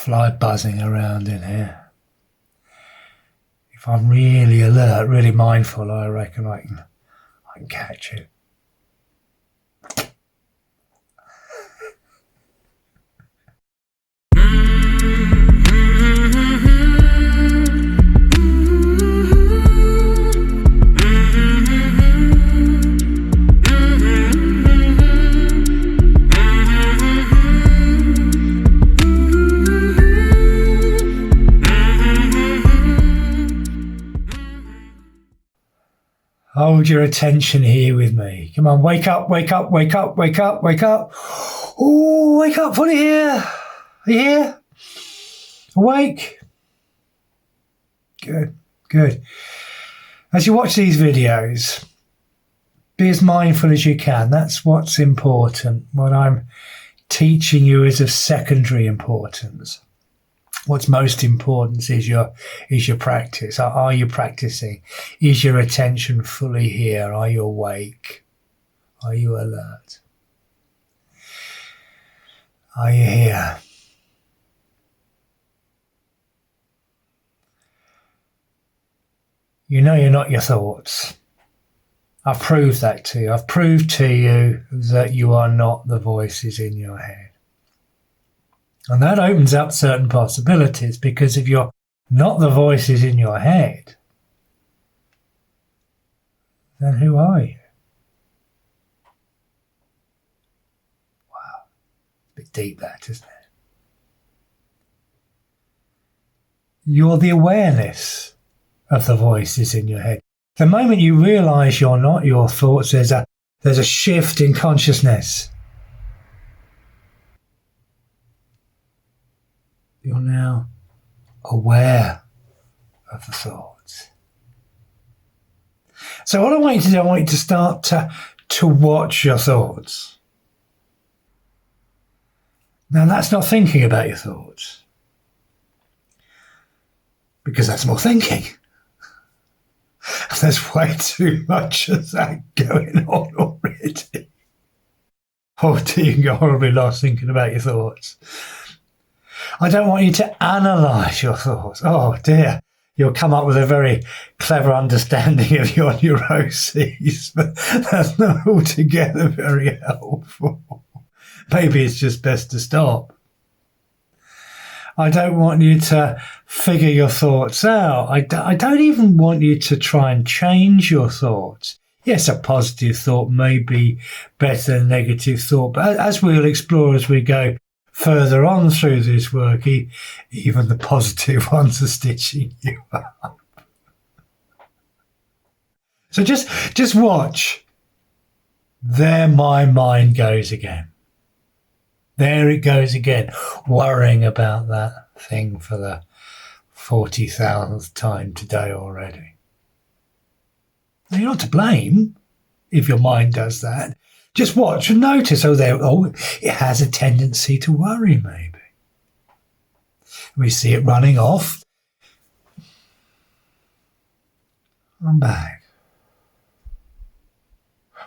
fly buzzing around in here. If I'm really alert, really mindful, I reckon I can catch it. Hold your attention here with me. Come on, wake up, wake up, wake up, wake up, wake up. Oh, wake up, fully here. Are you here? Awake? Good, good. As you watch these videos, be as mindful as you can. That's what's important. What I'm teaching you is of secondary importance. What's most important is your practice. Are you practicing? Is your attention fully here? Are you awake? Are you alert? Are you here? You know you're not your thoughts. I've proved that to you. I've proved to you that you are not the voices in your head. And that opens up certain possibilities, because if you're not the voices in your head, then who are you? Wow. A bit deep that, isn't it? You're the awareness of the voices in your head. The moment you realise you're not your thoughts, there's a shift in consciousness. You're now aware of the thoughts. So what I want you to do, I want you to start to watch your thoughts. Now that's not thinking about your thoughts, because that's more thinking. There's way too much of that going on already. Oh dear, you can get horribly lost thinking about your thoughts. I don't want you to analyse your thoughts. Oh dear, you'll come up with a very clever understanding of your neuroses, but that's not altogether very helpful. Maybe it's just best to stop. I don't want you to figure your thoughts out. I don't even want you to try and change your thoughts. Yes, a positive thought may be better than a negative thought, but as we'll explore as we go further on through this work, even the positive ones are stitching you up. So just watch. There my mind goes again. There it goes again, worrying about that thing for the 40,000th time today already. Now, you're not to blame if your mind does that. Just watch and notice, it has a tendency to worry maybe. We see it running off. I'm back.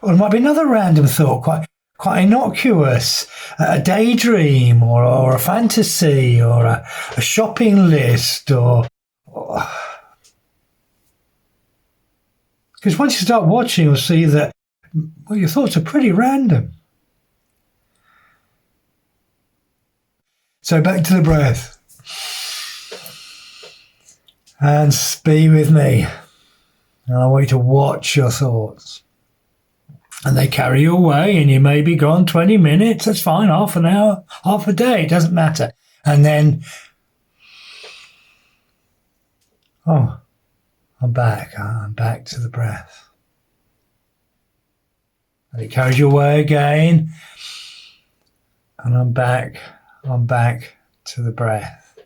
Or it might be another random thought, quite innocuous, a daydream or a fantasy or a shopping list or because once you start watching, you'll see that your thoughts are pretty random. So back to the breath. And be with me. And I want you to watch your thoughts. And they carry you away, and you may be gone 20 minutes, that's fine, half an hour, half a day, it doesn't matter. And then, I'm back to the breath. And it carries you away again, and I'm back to the breath.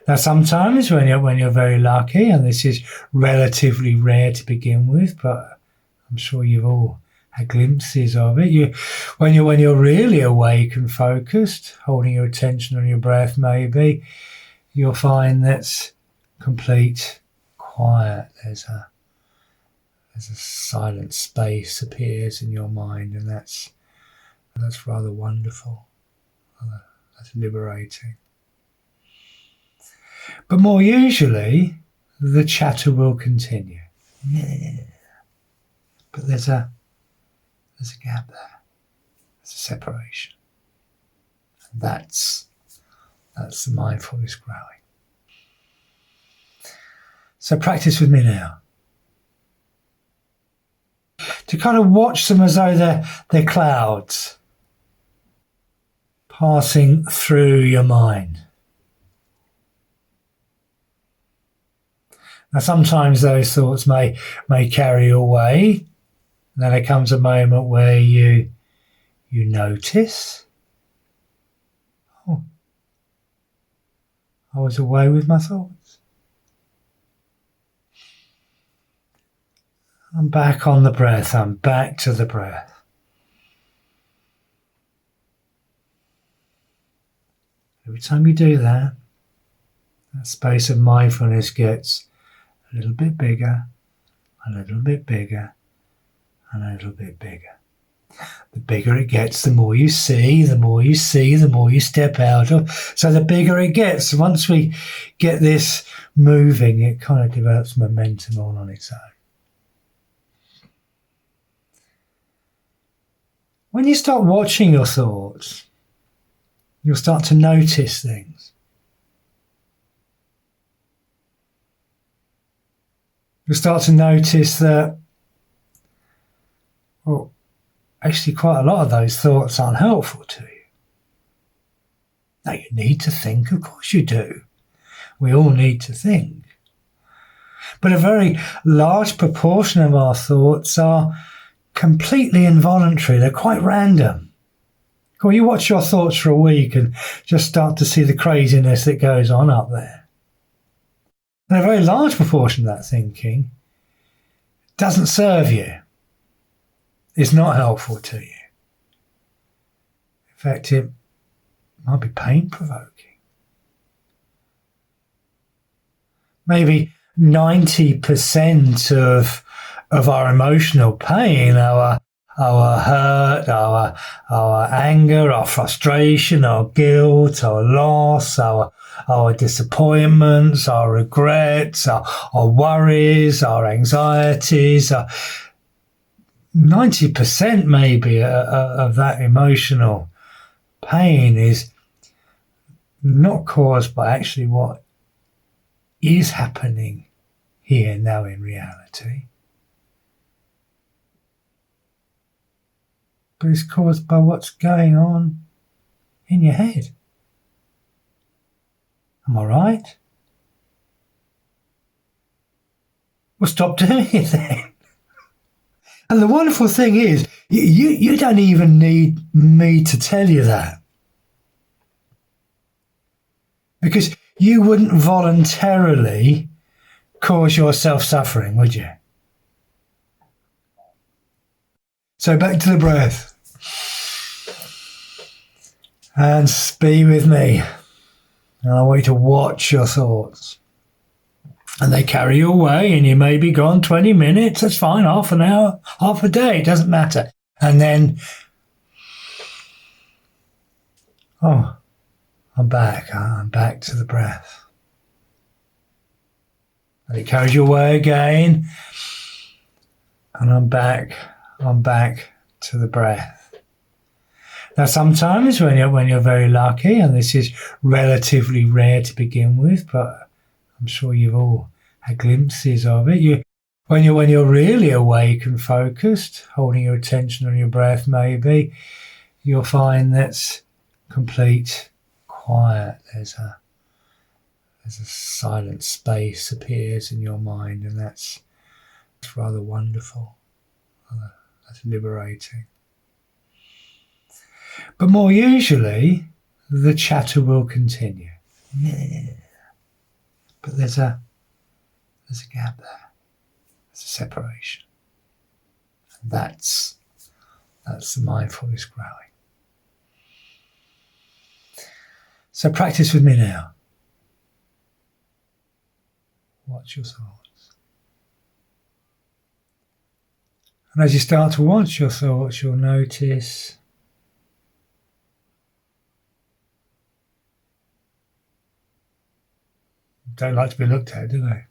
Now sometimes when you're very lucky, and this is relatively rare to begin with, but I'm sure you've all had glimpses of it. When you're really awake and focused, holding your attention on your breath maybe, you'll find that's complete quiet. There's a silent space appears in your mind, and that's rather wonderful. That's liberating. But more usually, the chatter will continue. Yeah. But there's a gap there. There's a separation. And that's the mindfulness growing. So practice with me now. To kind of watch them as though they're clouds passing through your mind. Now sometimes those thoughts may carry you away. And then there comes a moment where you notice, oh, I was away with my thoughts. I'm back on the breath. I'm back to the breath. Every time you do that, that space of mindfulness gets a little bit bigger, a little bit bigger, and a little bit bigger. The bigger it gets, the more you see, the more you see, the more you step out of. So the bigger it gets. Once we get this moving, it kind of develops momentum all on its own. When you start watching your thoughts, you'll start to notice things. You'll start to notice that, well, actually quite a lot of those thoughts aren't helpful to you. Now you need to think, of course you do. We all need to think. But a very large proportion of our thoughts are completely involuntary. They're quite random. Well, you watch your thoughts for a week and just start to see the craziness that goes on up there. And a very large proportion of that thinking doesn't serve you. It's not helpful to you. In fact, it might be pain-provoking. Maybe 90% of our emotional pain, our hurt, our anger, our frustration, our guilt, our loss, our disappointments, our regrets, our worries, our anxieties, 90% maybe of that emotional pain is not caused by actually what is happening here now in reality, but it's caused by what's going on in your head. Am I right? Well, stop doing it then. And the wonderful thing is, you don't even need me to tell you that. Because you wouldn't voluntarily cause yourself suffering, would you? So back to the breath. And be with me. And I want you to watch your thoughts. And they carry you away, and you may be gone 20 minutes, that's fine, half an hour, half a day, it doesn't matter. And then, oh, I'm back to the breath. And it carries you away again, and I'm back to the breath. Now sometimes when you're very lucky, and this is relatively rare to begin with, but I'm sure you've all had glimpses of it. When you're really awake and focused, holding your attention on your breath maybe, you'll find that's complete quiet. There's a silent space appears in your mind, and that's rather wonderful. That's liberating. But more usually, the chatter will continue. Yeah. But there's a gap there. There's a separation. And that's the mindfulness growing. So practice with me now. Watch your thoughts. And as you start to watch your thoughts, you'll notice Don't like to be looked at, do they?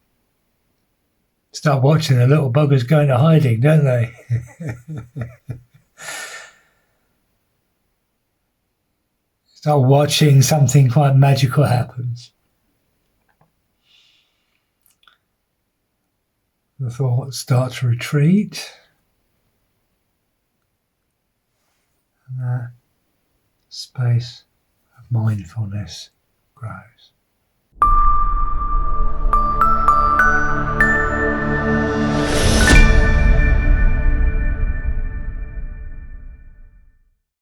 Start watching the little buggers go into hiding, don't they? Start watching something quite magical happens. The thoughts start to retreat. And that space of mindfulness grows.